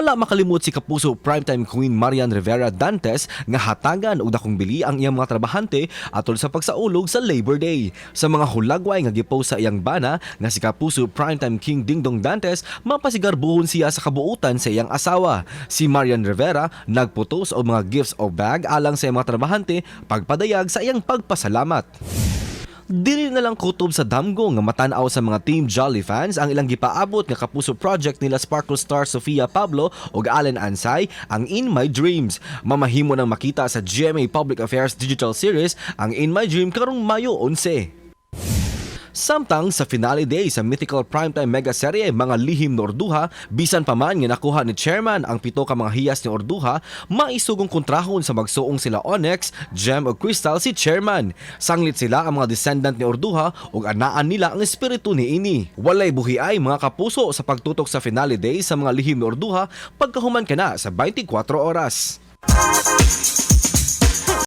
Wala makalimot si kapuso primetime queen Marian Rivera Dantes nga hatagan og dakong bili ang iyang mga trabahante atol sa pagsaulog sa Labor Day. Sa mga hulagway nga gipost sa iyang bana nga si kapuso primetime king Dingdong Dantes mapasigarbuhon siya sa kabuutan sa iyang asawa. Si Marian Rivera nagputos og mga gifts o bag alang sa iyang mga trabahante pagpadayag sa iyang pagpasalamat. Dili na lang kutob sa damgo nga matanaw sa mga Team Jolly fans ang ilang gipaabot nga kapuso project nila Sparkle Star Sofia Pablo ug Allen Ansay ang In My Dreams. Mamahimo nang makita sa GMA Public Affairs Digital Series ang In My Dream karong Mayo 11. Samtang sa finale day sa mythical primetime mega serye Mga Lihim ni Orduha, bisan pa man nga nakuha ni chairman ang 7 ka mga hiyas ni Orduha, maisugong kontrahon sa magsuong sila Onyx, Gem ug Crystal si chairman. Sanglit sila ang mga descendant ni Orduha ug anaan nila ang espiritu ni ini. Walay buhiay mga kapuso sa pagtutok sa finale day sa Mga Lihim ni Orduha pagkahuman kana sa 24 oras.